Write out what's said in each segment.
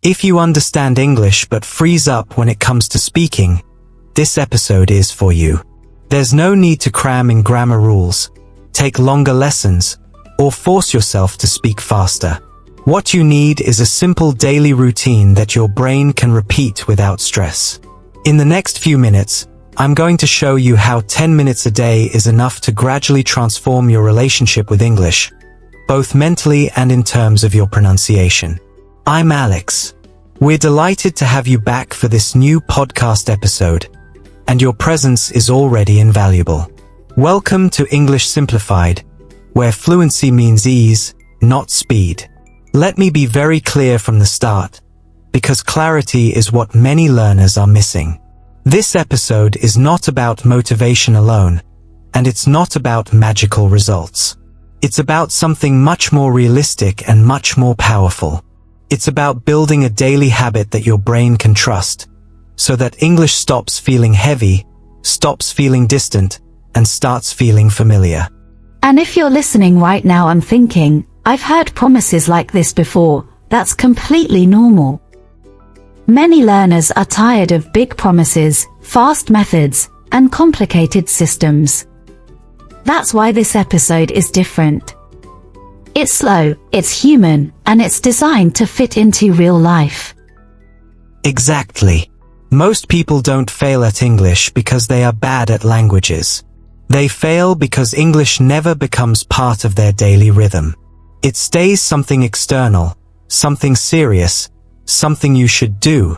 If you understand English but freeze up when it comes to speaking, this episode is for you. There's no need to cram in grammar rules, take longer lessons, or force yourself to speak faster. What you need is a simple daily routine that your brain can repeat without stress. In the next few minutes, I'm going to show you how 10 minutes a day is enough to gradually transform your relationship with English, both mentally and in terms of your pronunciation. I'm Alex. We're delighted to have you back for this new podcast episode, and your presence is already invaluable. Welcome to English Simplified, where fluency means ease, not speed. Let me be very clear from the start, because clarity is what many learners are missing. This episode is not about motivation alone, and it's not about magical results. It's about something much more realistic and much more powerful. It's about building a daily habit that your brain can trust, so that English stops feeling heavy, stops feeling distant, and starts feeling familiar. And if you're listening right now and thinking, I've heard promises like this before, that's completely normal. Many learners are tired of big promises, fast methods, and complicated systems. That's why this episode is different. It's slow, it's human, and it's designed to fit into real life. Exactly. Most people don't fail at English because they are bad at languages. They fail because English never becomes part of their daily rhythm. It stays something external, something serious, something you should do,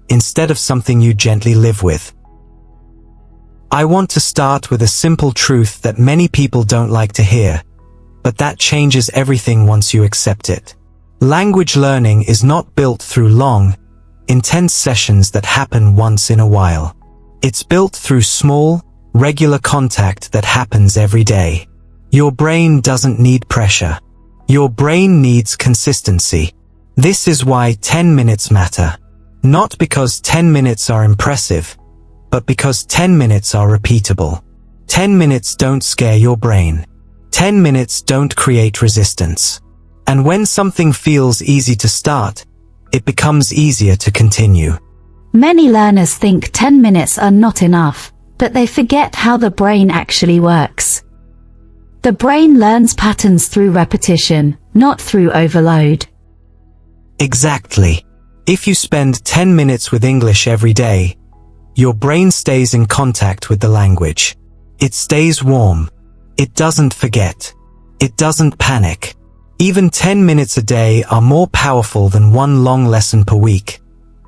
instead of something you gently live with. I want to start with a simple truth that many people don't like to hear, but that changes everything once you accept it. Language learning is not built through long, intense sessions that happen once in a while. It's built through small, regular contact that happens every day. Your brain doesn't need pressure. Your brain needs consistency. This is why 10 minutes matter. Not because 10 minutes are impressive, but because 10 minutes are repeatable. 10 minutes don't scare your brain. 10 minutes don't create resistance. And when something feels easy to start, it becomes easier to continue. Many learners think 10 minutes are not enough, but they forget how the brain actually works. The brain learns patterns through repetition, not through overload. Exactly. If you spend 10 minutes with English every day, your brain stays in contact with the language. It stays warm. It doesn't forget. It doesn't panic. Even 10 minutes a day are more powerful than one long lesson per week,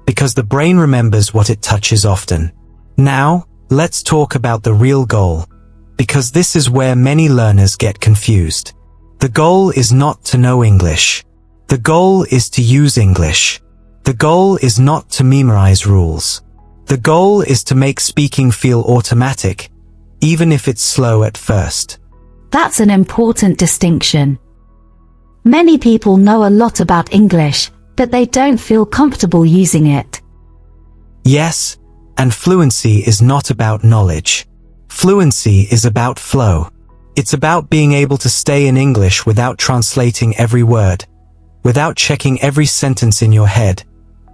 because the brain remembers what it touches often. Now, let's talk about the real goal, because this is where many learners get confused. The goal is not to know English. The goal is to use English. The goal is not to memorize rules. The goal is to make speaking feel automatic, even if it's slow at first. That's an important distinction. Many people know a lot about English, but they don't feel comfortable using it. Yes, and fluency is not about knowledge. Fluency is about flow. It's about being able to stay in English without translating every word, without checking every sentence in your head,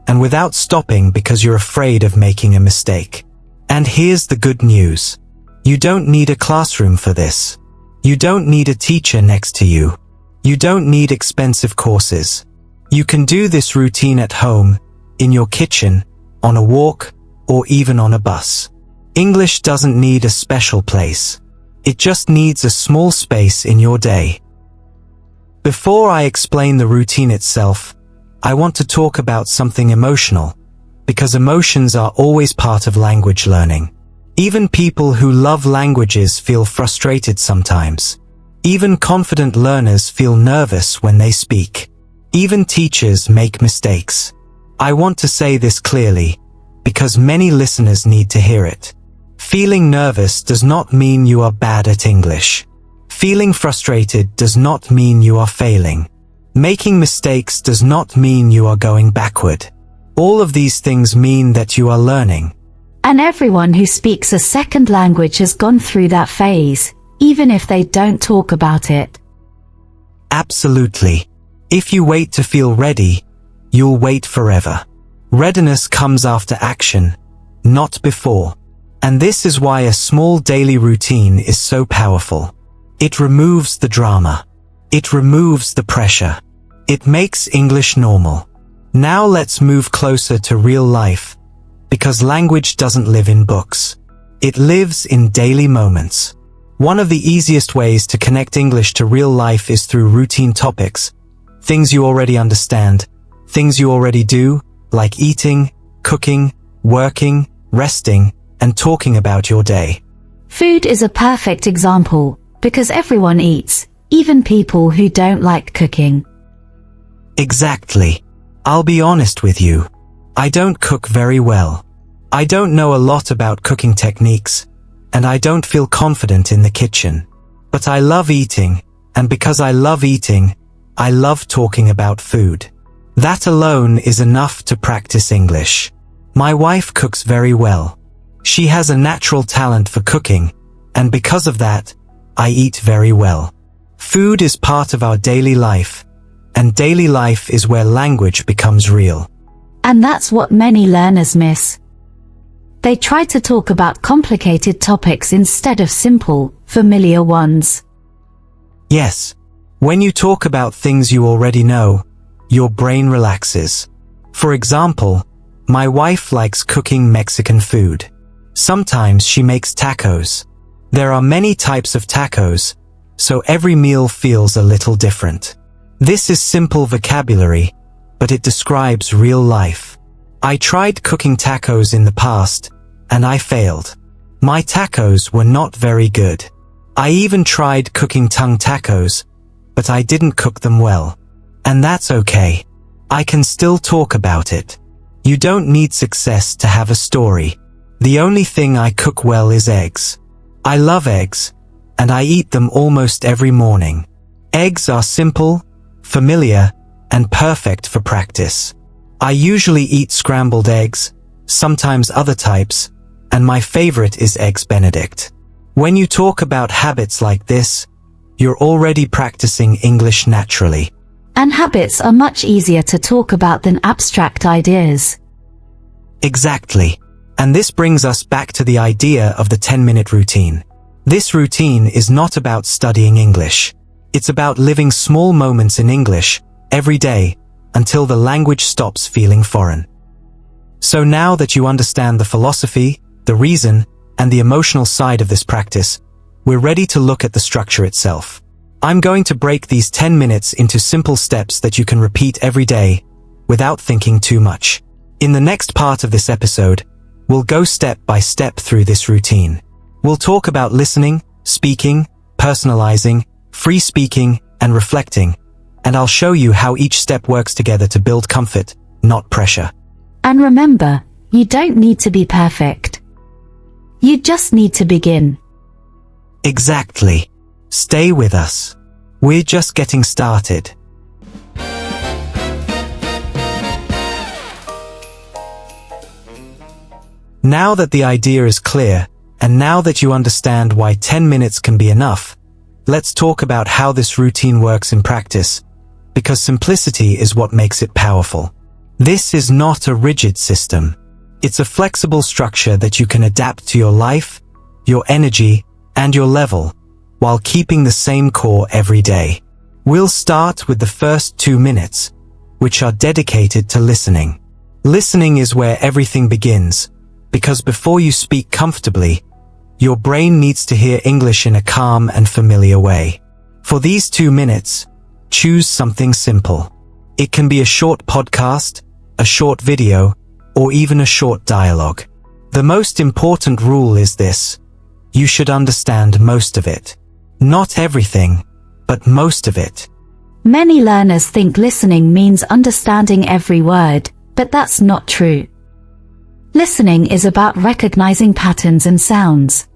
and without stopping because you're afraid of making a mistake. And here's the good news. You don't need a classroom for this. You don't need a teacher next to you. You don't need expensive courses. You can do this routine at home, in your kitchen, on a walk, or even on a bus. English doesn't need a special place. It just needs a small space in your day. Before I explain the routine itself, I want to talk about something emotional, because emotions are always part of language learning. Even people who love languages feel frustrated sometimes. Even confident learners feel nervous when they speak. Even teachers make mistakes. I want to say this clearly, because many listeners need to hear it. Feeling nervous does not mean you are bad at English. Feeling frustrated does not mean you are failing. Making mistakes does not mean you are going backward. All of these things mean that you are learning. And everyone who speaks a second language has gone through that phase, even if they don't talk about it. Absolutely. If you wait to feel ready, you'll wait forever. Readiness comes after action, not before. And this is why a small daily routine is so powerful. It removes the drama. It removes the pressure. It makes English normal. Now let's move closer to real life, because language doesn't live in books. It lives in daily moments. One of the easiest ways to connect English to real life is through routine topics, things you already understand, things you already do, like eating, cooking, working, resting, and talking about your day. Food is a perfect example, because everyone eats, even people who don't like cooking. Exactly. I'll be honest with you. I don't cook very well. I don't know a lot about cooking techniques, and I don't feel confident in the kitchen. But I love eating, and because I love eating, I love talking about food. That alone is enough to practice English. My wife cooks very well. She has a natural talent for cooking, and because of that, I eat very well. Food is part of our daily life, and daily life is where language becomes real. And that's what many learners miss. They try to talk about complicated topics instead of simple, familiar ones. Yes, when you talk about things you already know, your brain relaxes. For example, my wife likes cooking Mexican food. Sometimes she makes tacos. There are many types of tacos, so every meal feels a little different. This is simple vocabulary, but it describes real life. I tried cooking tacos in the past, and I failed. My tacos were not very good. I even tried cooking tongue tacos, but I didn't cook them well. And that's okay. I can still talk about it. You don't need success to have a story. The only thing I cook well is eggs. I love eggs, and I eat them almost every morning. Eggs are simple, familiar, and perfect for practice. I usually eat scrambled eggs, sometimes other types, and my favorite is Eggs Benedict. When you talk about habits like this, you're already practicing English naturally. And habits are much easier to talk about than abstract ideas. Exactly. And this brings us back to the idea of the 10-minute routine. This routine is not about studying English. It's about living small moments in English every day until the language stops feeling foreign. So now that you understand the philosophy, the reason, and the emotional side of this practice, we're ready to look at the structure itself. I'm going to break these 10 minutes into simple steps that you can repeat every day without thinking too much. In the next part of this episode, we'll go step by step through this routine. We'll talk about listening, speaking, personalizing, free speaking, and reflecting, and I'll show you how each step works together to build comfort, not pressure. And remember, you don't need to be perfect. You just need to begin. Exactly. Stay with us. We're just getting started. Now that the idea is clear, and now that you understand why 10 minutes can be enough, let's talk about how this routine works in practice, because simplicity is what makes it powerful. This is not a rigid system. It's a flexible structure that you can adapt to your life, your energy, and your level, while keeping the same core every day. We'll start with the first 2 minutes, which are dedicated to listening. Listening is where everything begins, because before you speak comfortably, your brain needs to hear English in a calm and familiar way. For these 2 minutes, choose something simple. It can be a short podcast, a short video, or even a short dialogue. The most important rule is this: you should understand most of it. Not everything, but most of it. Many learners think listening means understanding every word, but that's not true. Listening is about recognizing patterns and sounds.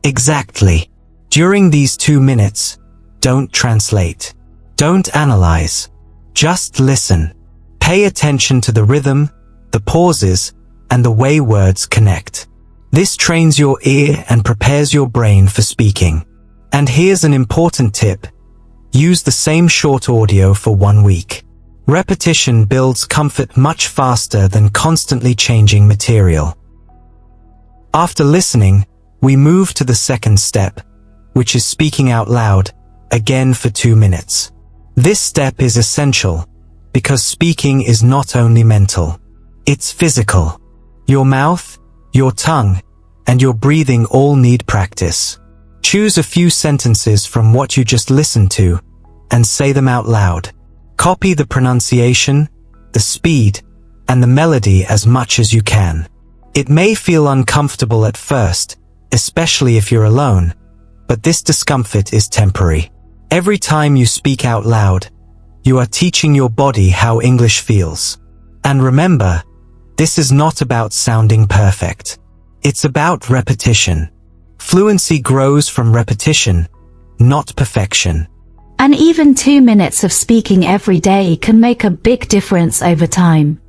Exactly. During these 2 minutes, don't translate. Don't analyze. Just listen. Pay attention to the rhythm, the pauses, and the way words connect. This trains your ear and prepares your brain for speaking. And here's an important tip: use the same short audio for 1 week. Repetition builds comfort much faster than constantly changing material. After listening, we move to the second step, which is speaking out loud, again for 2 minutes. This step is essential, because speaking is not only mental. It's physical. Your mouth, your tongue, and your breathing all need practice. Choose a few sentences from what you just listened to, and say them out loud. Copy the pronunciation, the speed, and the melody as much as you can. It may feel uncomfortable at first, especially if you're alone, but this discomfort is temporary. Every time you speak out loud, you are teaching your body how English feels. And remember, this is not about sounding perfect. It's about repetition. Fluency grows from repetition, not perfection. And even 2 minutes of speaking every day can make a big difference over time.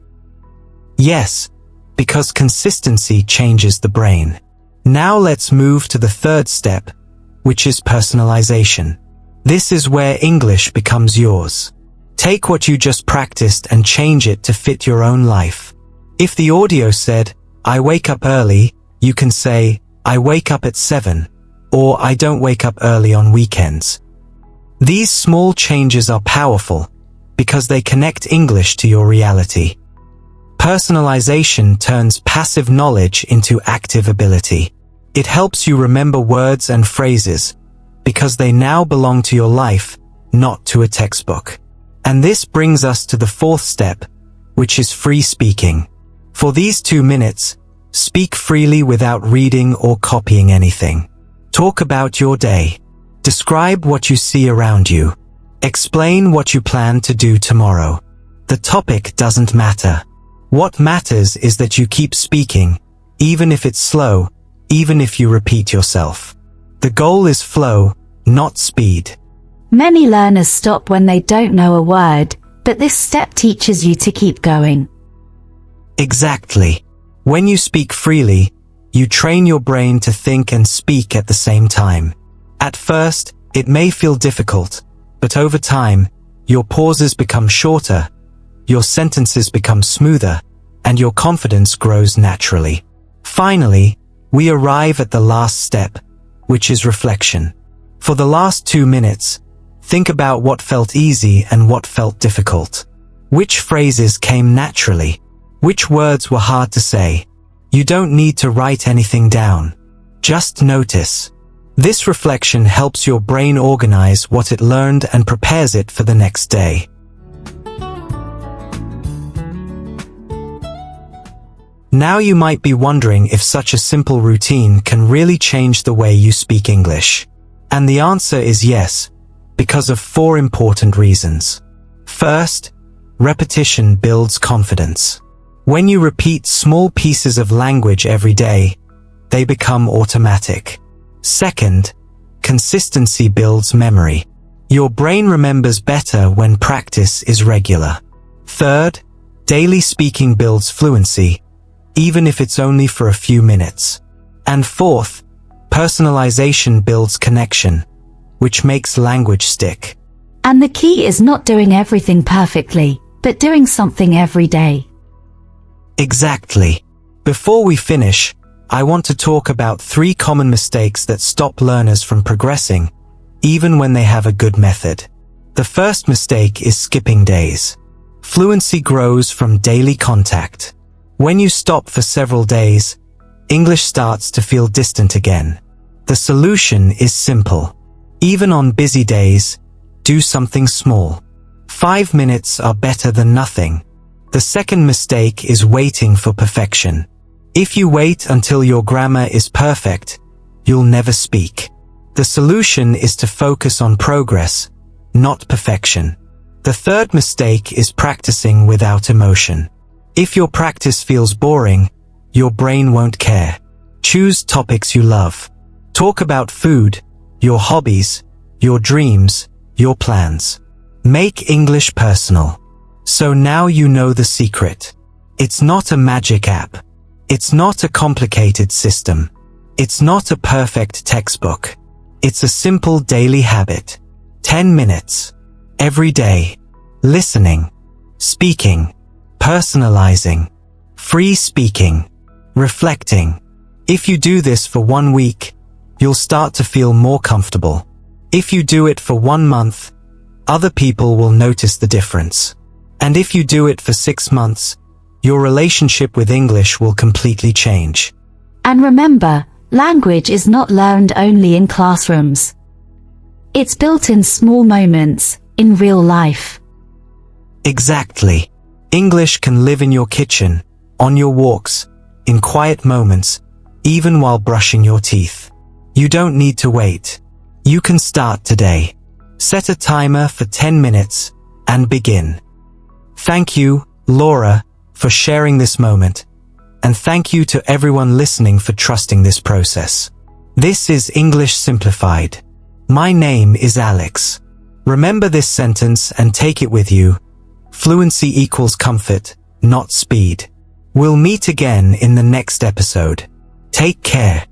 Yes, because consistency changes the brain. Now let's move to the third step, which is personalization. This is where English becomes yours. Take what you just practiced and change it to fit your own life. If the audio said, "I wake up early," you can say, "I wake up at 7," or "I don't wake up early on weekends." These small changes are powerful because they connect English to your reality. Personalization turns passive knowledge into active ability. It helps you remember words and phrases because they now belong to your life, not to a textbook. And this brings us to the fourth step, which is free speaking. For these 2 minutes, speak freely without reading or copying anything. Talk about your day. Describe what you see around you. Explain what you plan to do tomorrow. The topic doesn't matter. What matters is that you keep speaking, even if it's slow, even if you repeat yourself. The goal is flow, not speed. Many learners stop when they don't know a word, but this step teaches you to keep going. Exactly. When you speak freely, you train your brain to think and speak at the same time. At first, it may feel difficult, but over time, your pauses become shorter, your sentences become smoother, and your confidence grows naturally. Finally, we arrive at the last step, which is reflection. For the last 2 minutes, think about what felt easy and what felt difficult. Which phrases came naturally? Which words were hard to say? You don't need to write anything down. Just notice. This reflection helps your brain organize what it learned and prepares it for the next day. Now you might be wondering if such a simple routine can really change the way you speak English. And the answer is yes, because of 4 important reasons. First, repetition builds confidence. When you repeat small pieces of language every day, they become automatic. Second, consistency builds memory. Your brain remembers better when practice is regular. Third, daily speaking builds fluency, even if it's only for a few minutes. And fourth, personalization builds connection, which makes language stick. And the key is not doing everything perfectly, but doing something every day. Exactly. Before we finish, I want to talk about 3 common mistakes that stop learners from progressing, even when they have a good method. The first mistake is skipping days. Fluency grows from daily contact. When you stop for several days, English starts to feel distant again. The solution is simple. Even on busy days, do something small. 5 minutes are better than nothing. The second mistake is waiting for perfection. If you wait until your grammar is perfect, you'll never speak. The solution is to focus on progress, not perfection. The third mistake is practicing without emotion. If your practice feels boring, your brain won't care. Choose topics you love. Talk about food, your hobbies, your dreams, your plans. Make English personal. So now you know the secret. It's not a magic app. It's not a complicated system. It's not a perfect textbook. It's a simple daily habit. 10 minutes. Every day. Listening. speaking, personalizing, free speaking, reflecting. If you do this for 1 week, you'll start to feel more comfortable. If you do it for 1 month, other people will notice the difference. And if you do it for 6 months, your relationship with English will completely change. And remember, language is not learned only in classrooms. It's built in small moments, in real life. Exactly. English can live in your kitchen, on your walks, in quiet moments, even while brushing your teeth. You don't need to wait. You can start today. Set a timer for 10 minutes and begin. Thank you, Laura, for sharing this moment. And thank you to everyone listening for trusting this process. This is English Simplified. My name is Alex. Remember this sentence and take it with you. Fluency equals comfort, not speed. We'll meet again in the next episode. Take care.